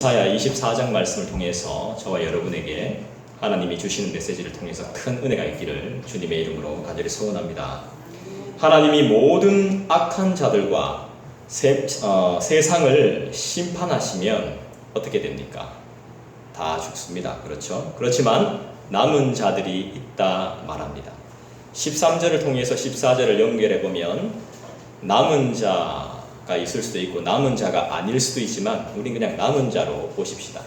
이사야 24장 말씀을 통해서 저와 여러분에게 하나님이 주시는 메시지를 통해서 큰 은혜가 있기를 주님의 이름으로 간절히 소원합니다. 하나님이 모든 악한 자들과 세상을 심판하시면 어떻게 됩니까? 다 죽습니다. 그렇죠? 그렇지만 남은 자들이 있다 말합니다. 13절을 통해서 14절을 연결해 보면 남은 자가 있을 수도 있고 남은 자가 아닐 수도 있지만 우린 그냥 남은 자로 보십시다.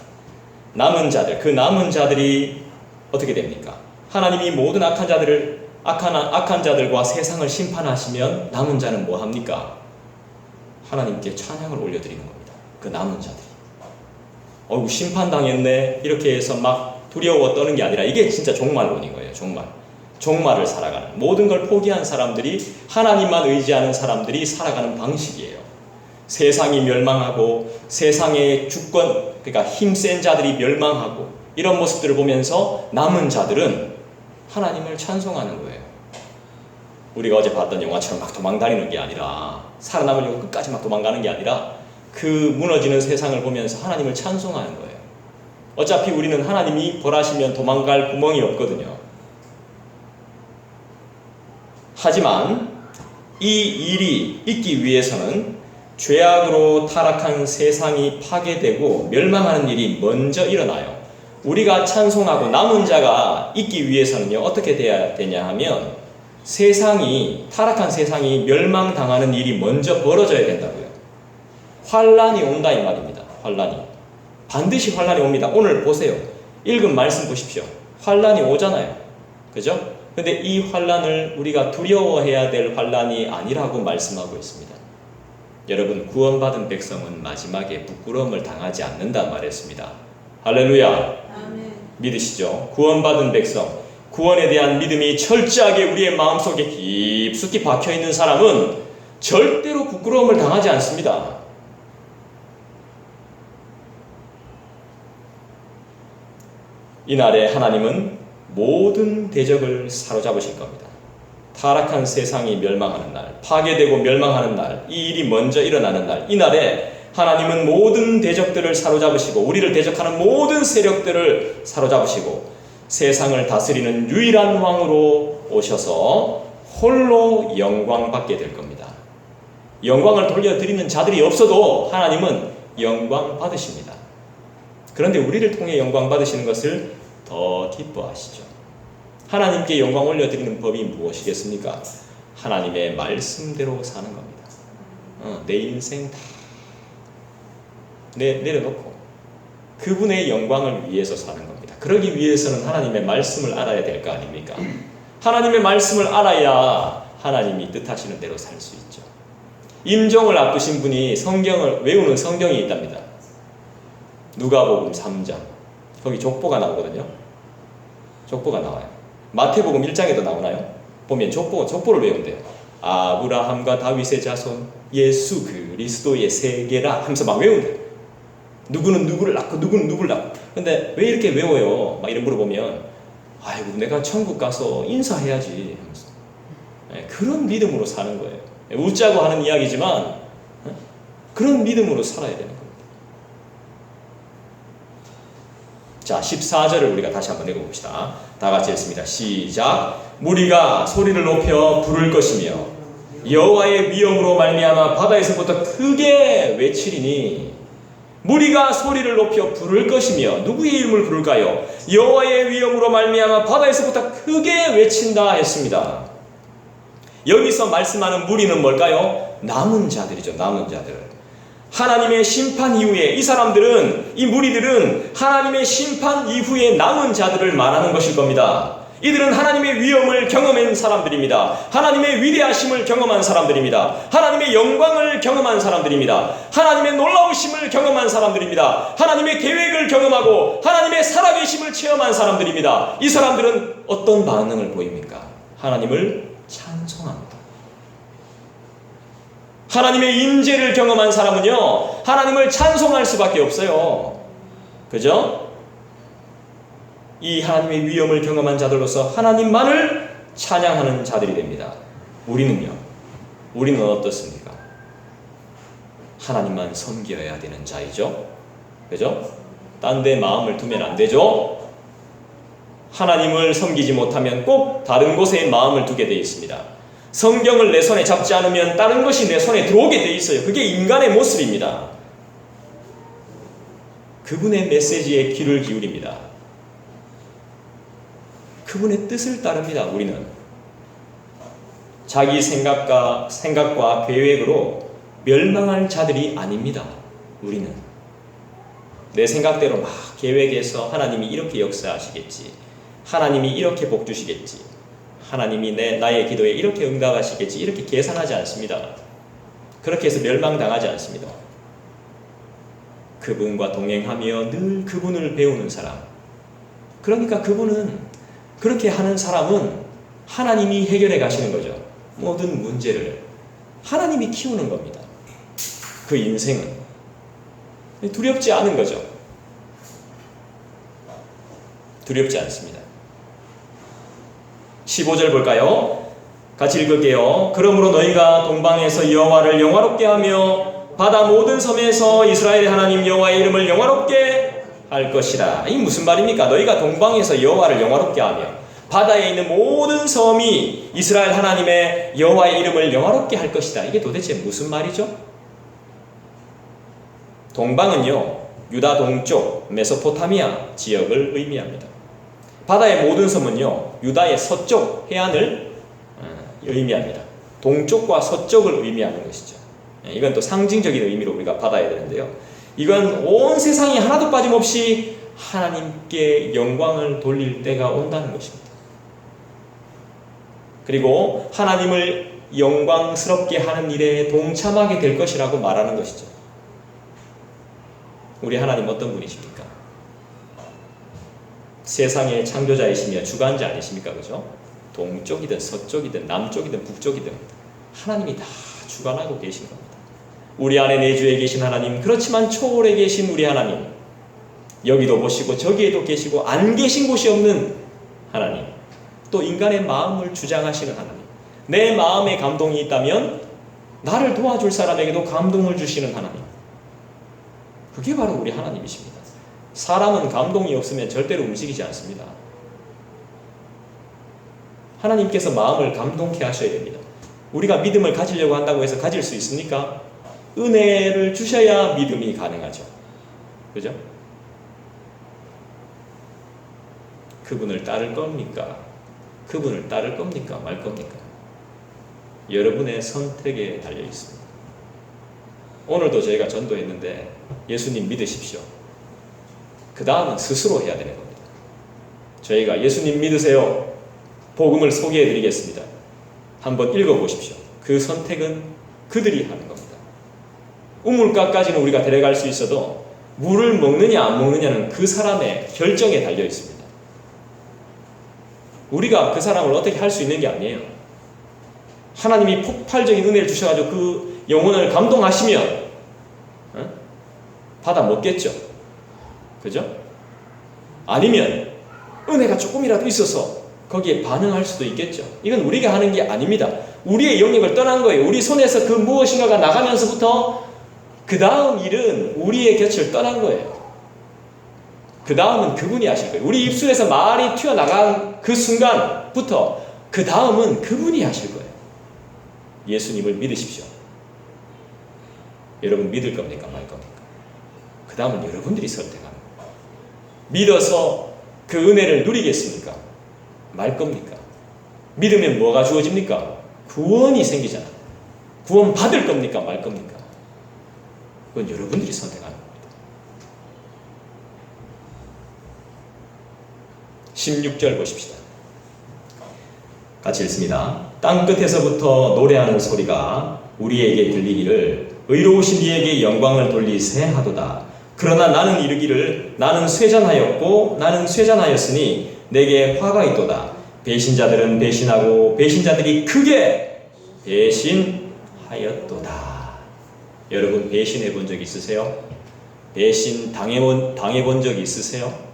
남은 자들, 그 남은 자들이 어떻게 됩니까? 하나님이 모든 악한 자들과 세상을 심판하시면 남은 자는 뭐 합니까? 하나님께 찬양을 올려드리는 겁니다. 그 남은 자들이. 심판당했네 이렇게 해서 막 두려워 떠는 게 아니라 이게 진짜 종말론인 거예요. 종말을 살아가는, 모든 걸 포기한 사람들이, 하나님만 의지하는 사람들이 살아가는 방식이에요. 세상이 멸망하고 세상의 주권, 그러니까 힘센 자들이 멸망하고 이런 모습들을 보면서 남은 자들은 하나님을 찬송하는 거예요. 우리가 어제 봤던 영화처럼 막 도망다니는 게 아니라, 살아남으려고 끝까지 막 도망가는 게 아니라 그 무너지는 세상을 보면서 하나님을 찬송하는 거예요. 어차피 우리는 하나님이 벌하시면 도망갈 구멍이 없거든요. 하지만 이 일이 있기 위해서는 죄악으로 타락한 세상이 파괴되고 멸망하는 일이 먼저 일어나요. 우리가 찬송하고 남은 자가 있기 위해서는요, 어떻게 돼야 되냐 하면 타락한 세상이 멸망당하는 일이 먼저 벌어져야 된다고요. 환란이 온다 이 말입니다. 반드시 환란이 옵니다. 오늘 보세요. 읽은 말씀 보십시오. 환란이 오잖아요. 그죠? 근데 이 환란을 우리가 두려워해야 될 환란이 아니라고 말씀하고 있습니다. 여러분, 구원받은 백성은 마지막에 부끄러움을 당하지 않는다 말했습니다. 할렐루야. 아멘. 믿으시죠? 구원받은 백성, 구원에 대한 믿음이 철저하게 우리의 마음속에 깊숙이 박혀있는 사람은 절대로 부끄러움을 당하지 않습니다. 이날에 하나님은 모든 대적을 사로잡으실 겁니다. 타락한 세상이 멸망하는 날, 파괴되고 멸망하는 날, 이 일이 먼저 일어나는 날, 이날에 하나님은 모든 대적들을 사로잡으시고 우리를 대적하는 모든 세력들을 사로잡으시고 세상을 다스리는 유일한 왕으로 오셔서 홀로 영광받게 될 겁니다. 영광을 돌려드리는 자들이 없어도 하나님은 영광 받으십니다. 그런데 우리를 통해 영광 받으시는 것을 더 기뻐하시죠. 하나님께 영광 올려드리는 법이 무엇이겠습니까? 하나님의 말씀대로 사는 겁니다. 내 인생 다 내려놓고 그분의 영광을 위해서 사는 겁니다. 그러기 위해서는 하나님의 말씀을 알아야 될 거 아닙니까? 하나님의 말씀을 알아야 하나님이 뜻하시는 대로 살 수 있죠. 임종을 앞두신 분이 성경을 외우는 성경이 있답니다. 누가복음 3장. 거기 족보가 나오거든요. 족보가 나와요. 마태복음 1장에도 나오나요? 보면 족보를 외운대요. 아브라함과 다윗의 자손 예수 그리스도의 세계라 하면서 막 외운대요. 누구는 누구를 낳고 누구는 누구를 낳고. 근데 왜 이렇게 외워요? 막 이런 물어보면 아이고 내가 천국 가서 인사해야지 하면서 그런 믿음으로 사는 거예요. 웃자고 하는 이야기지만 그런 믿음으로 살아야 되는 거예요. 자, 14절을 우리가 다시 한번 읽어봅시다. 다 같이 읽습니다. 시작. 무리가 소리를 높여 부를 것이며 여호와의 위엄으로 말미암아 바다에서부터 크게 외치리니. 무리가 소리를 높여 부를 것이며 누구의 이름을 부를까요? 여호와의 위엄으로 말미암아 바다에서부터 크게 외친다 했습니다. 여기서 말씀하는 무리는 뭘까요? 남은 자들이죠. 남은 자들. 하나님의 심판 이후에 이 무리들은 하나님의 심판 이후에 남은 자들을 말하는 것일 겁니다. 이들은 하나님의 위엄을 경험한 사람들입니다. 하나님의 위대하심을 경험한 사람들입니다. 하나님의 영광을 경험한 사람들입니다. 하나님의 놀라우심을 경험한 사람들입니다. 하나님의 계획을 경험하고 하나님의 살아계심을 체험한 사람들입니다. 이 사람들은 어떤 반응을 보입니까? 하나님을 찬송합니다. 하나님의 임재를 경험한 사람은요, 하나님을 찬송할 수밖에 없어요. 그죠? 이 하나님의 위엄을 경험한 자들로서 하나님만을 찬양하는 자들이 됩니다. 우리는 어떻습니까? 하나님만 섬겨야 되는 자이죠. 그죠? 딴 데 마음을 두면 안 되죠? 하나님을 섬기지 못하면 꼭 다른 곳에 마음을 두게 되어 있습니다. 성경을 내 손에 잡지 않으면 다른 것이 내 손에 들어오게 되어 있어요. 그게 인간의 모습입니다. 그분의 메시지에 귀를 기울입니다. 그분의 뜻을 따릅니다. 우리는 자기 생각과 계획으로 멸망할 자들이 아닙니다. 우리는 내 생각대로 막 계획해서 하나님이 이렇게 역사하시겠지, 하나님이 이렇게 복 주시겠지, 하나님이 나의 기도에 이렇게 응답하시겠지, 이렇게 계산하지 않습니다. 그렇게 해서 멸망당하지 않습니다. 그분과 동행하며 늘 그분을 배우는 사람, 그러니까 그분은, 그렇게 하는 사람은 하나님이 해결해 가시는 거죠. 모든 문제를 하나님이 키우는 겁니다. 그 인생은 두렵지 않은 거죠. 두렵지 않습니다. 15절 볼까요? 같이 읽을게요. 그러므로 너희가 동방에서 여호와를 영화롭게 하며 바다 모든 섬에서 이스라엘의 하나님 여호와의 이름을 영화롭게 할 것이라. 이 무슨 말입니까? 너희가 동방에서 여호와를 영화롭게 하며 바다에 있는 모든 섬이 이스라엘 하나님의 여호와의 이름을 영화롭게 할 것이다. 이게 도대체 무슨 말이죠? 동방은요, 유다 동쪽 메소포타미아 지역을 의미합니다. 바다의 모든 섬은요, 유다의 서쪽 해안을 의미합니다. 동쪽과 서쪽을 의미하는 것이죠. 이건 또 상징적인 의미로 우리가 받아야 되는데요. 이건 온 세상이 하나도 빠짐없이 하나님께 영광을 돌릴 때가 온다는 것입니다. 그리고 하나님을 영광스럽게 하는 일에 동참하게 될 것이라고 말하는 것이죠. 우리 하나님 어떤 분이십니까? 세상의 창조자이시며 주관자 아니십니까? 그죠? 동쪽이든 서쪽이든 남쪽이든 북쪽이든 하나님이 다 주관하고 계신 겁니다. 우리 안에 내주에 계신 하나님, 그렇지만 초월에 계신 우리 하나님, 여기도 보시고 저기에도 계시고 안 계신 곳이 없는 하나님, 또 인간의 마음을 주장하시는 하나님, 내 마음에 감동이 있다면 나를 도와줄 사람에게도 감동을 주시는 하나님, 그게 바로 우리 하나님이십니다. 사람은 감동이 없으면 절대로 움직이지 않습니다. 하나님께서 마음을 감동케 하셔야 됩니다. 우리가 믿음을 가지려고 한다고 해서 가질 수 있습니까? 은혜를 주셔야 믿음이 가능하죠. 그죠? 그분을 따를 겁니까? 그분을 따를 겁니까? 말 겁니까? 여러분의 선택에 달려 있습니다. 오늘도 저희가 전도했는데 예수님 믿으십시오. 그 다음은 스스로 해야 되는 겁니다. 저희가 예수님 믿으세요. 복음을 소개해 드리겠습니다. 한번 읽어보십시오. 그 선택은 그들이 하는 겁니다. 우물가까지는 우리가 데려갈 수 있어도 물을 먹느냐 안 먹느냐는 그 사람의 결정에 달려 있습니다. 우리가 그 사람을 어떻게 할 수 있는 게 아니에요. 하나님이 폭발적인 은혜를 주셔가지고 그 영혼을 감동하시면 받아 먹겠죠. 그죠? 아니면 은혜가 조금이라도 있어서 거기에 반응할 수도 있겠죠. 이건 우리가 하는 게 아닙니다. 우리의 영역을 떠난 거예요. 우리 손에서 그 무엇인가가 나가면서부터 그 다음 일은 우리의 곁을 떠난 거예요. 그 다음은 그분이 하실 거예요. 우리 입술에서 말이 튀어나간 그 순간부터 그 다음은 그분이 하실 거예요. 예수님을 믿으십시오. 여러분 믿을 겁니까? 말 겁니까? 그 다음은 여러분들이 선택하는 거예요. 믿어서 그 은혜를 누리겠습니까? 말 겁니까? 믿으면 뭐가 주어집니까? 구원이 생기잖아요. 구원 받을 겁니까? 말 겁니까? 그건 여러분들이 선택하는 겁니다. 16절 보십시다. 같이 읽습니다. 땅끝에서부터 노래하는 소리가 우리에게 들리기를 의로우신 이에게 영광을 돌리세 하도다. 그러나 나는 이르기를 나는 쇠잔하였고 나는 쇠잔하였으니 내게 화가 있도다. 배신자들은 배신하고 배신자들이 크게 배신하였도다. 여러분 배신해 본 적 있으세요? 배신 당해 본 적 있으세요?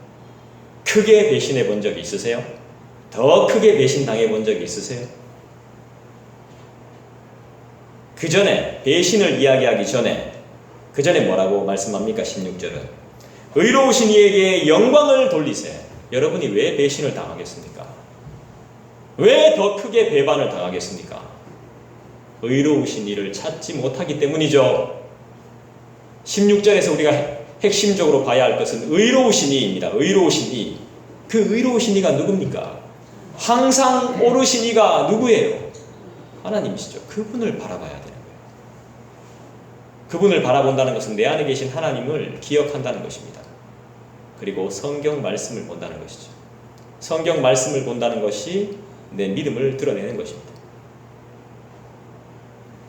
크게 배신해 본 적 있으세요? 더 크게 배신 당해 본 적 있으세요? 그 전에 배신을 이야기하기 전에 그 전에 뭐라고 말씀합니까? 16절은 의로우신 이에게 영광을 돌리세. 여러분이 왜 배신을 당하겠습니까? 왜 더 크게 배반을 당하겠습니까? 의로우신 이를 찾지 못하기 때문이죠. 16절에서 우리가 핵심적으로 봐야 할 것은 의로우신 이입니다. 의로우신 이. 그 의로우신 이가 누굽니까? 항상 옳으신 이가 누구예요? 하나님이시죠. 그분을 바라봐야 되는 거예요. 그분을 바라본다는 것은 내 안에 계신 하나님을 기억한다는 것입니다. 그리고 성경 말씀을 본다는 것이죠. 성경 말씀을 본다는 것이 내 믿음을 드러내는 것입니다.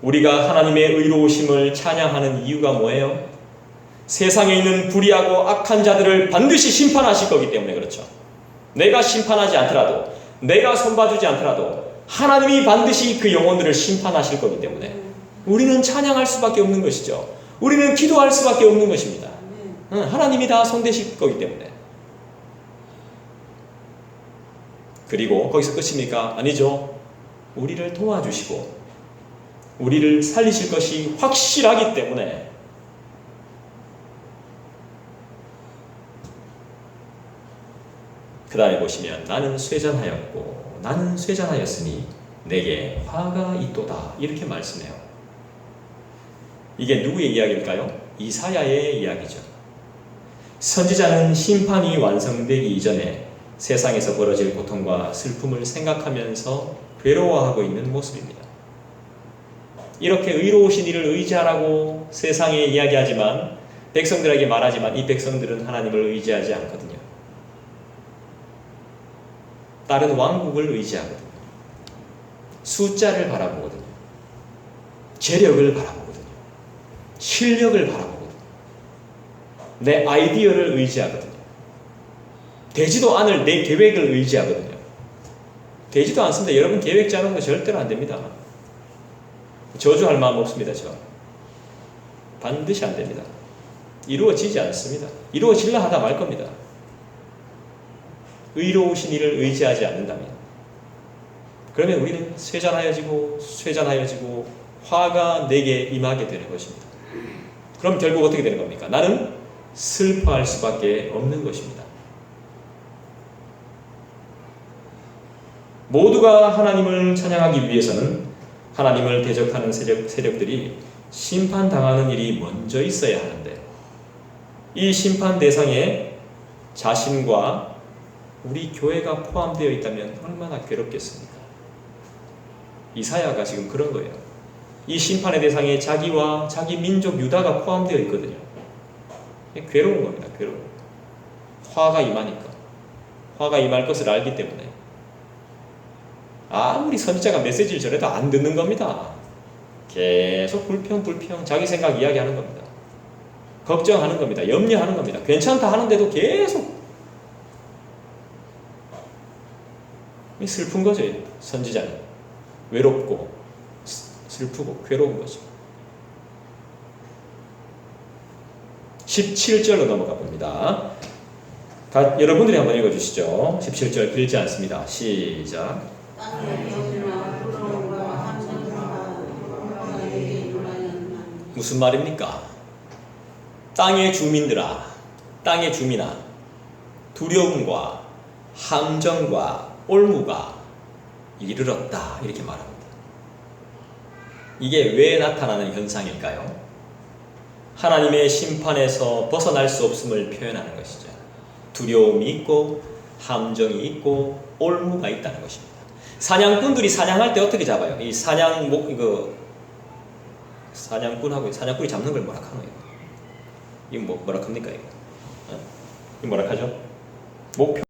우리가 하나님의 의로우심을 찬양하는 이유가 뭐예요? 세상에 있는 불의하고 악한 자들을 반드시 심판하실 거기 때문에 그렇죠. 내가 심판하지 않더라도, 내가 손봐주지 않더라도 하나님이 반드시 그 영혼들을 심판하실 거기 때문에 우리는 찬양할 수밖에 없는 것이죠. 우리는 기도할 수밖에 없는 것입니다. 하나님이 다 손대실 거기 때문에. 그리고 거기서 끝입니까? 아니죠. 우리를 도와주시고 우리를 살리실 것이 확실하기 때문에 그 다음에 보시면 나는 쇠잔하였고 나는 쇠잔하였으니 내게 화가 있도다 이렇게 말씀해요. 이게 누구의 이야기일까요? 이사야의 이야기죠. 선지자는 심판이 완성되기 이전에 세상에서 벌어질 고통과 슬픔을 생각하면서 괴로워하고 있는 모습입니다. 이렇게 의로우신 이를 의지하라고 세상에 이야기하지만 백성들에게 말하지만 이 백성들은 하나님을 의지하지 않거든요. 다른 왕국을 의지하거든요. 숫자를 바라보거든요. 재력을 바라보거든요. 실력을 바라보거든요. 내 아이디어를 의지하거든요. 되지도 않을 내 계획을 의지하거든요. 되지도 않습니다. 여러분 계획 짜는 거 절대로 안 됩니다. 저주할 마음 없습니다. 반드시 안 됩니다. 이루어지지 않습니다. 이루어질라 하다 말 겁니다. 의로우신 이를 의지하지 않는다면 그러면 우리는 쇠잔하여지고 화가 내게 임하게 되는 것입니다. 그럼 결국 어떻게 되는 겁니까? 나는 슬퍼할 수밖에 없는 것입니다. 모두가 하나님을 찬양하기 위해서는 하나님을 대적하는 세력들이 심판당하는 일이 먼저 있어야 하는데 이 심판 대상에 자신과 우리 교회가 포함되어 있다면 얼마나 괴롭겠습니까? 이사야가 지금 그런 거예요. 이 심판의 대상에 자기와 자기 민족 유다가 포함되어 있거든요. 괴로운 겁니다. 괴로운. 화가 임하니까. 화가 임할 것을 알기 때문에 아무리 선지자가 메시지를 전해도 안 듣는 겁니다. 계속 불평 자기 생각 이야기하는 겁니다. 걱정하는 겁니다. 염려하는 겁니다. 괜찮다 하는데도 계속 슬픈 거죠. 선지자는 외롭고 슬프고 괴로운 거죠. 17절로 넘어가 봅니다. 여러분들이 한번 읽어주시죠. 17절 길지 않습니다. 시작. 무슨 말입니까? 땅의 주민들아, 땅의 주민아, 두려움과 함정과 올무가 이르렀다 이렇게 말합니다. 이게 왜 나타나는 현상일까요? 하나님의 심판에서 벗어날 수 없음을 표현하는 것이죠. 두려움이 있고 함정이 있고 올무가 있다는 것입니다. 사냥꾼들이 사냥할 때 어떻게 잡아요? 이 사냥꾼이 잡는 걸 뭐라 하노? 이거 뭐라 합니까? 이거 뭐라 하죠? 목표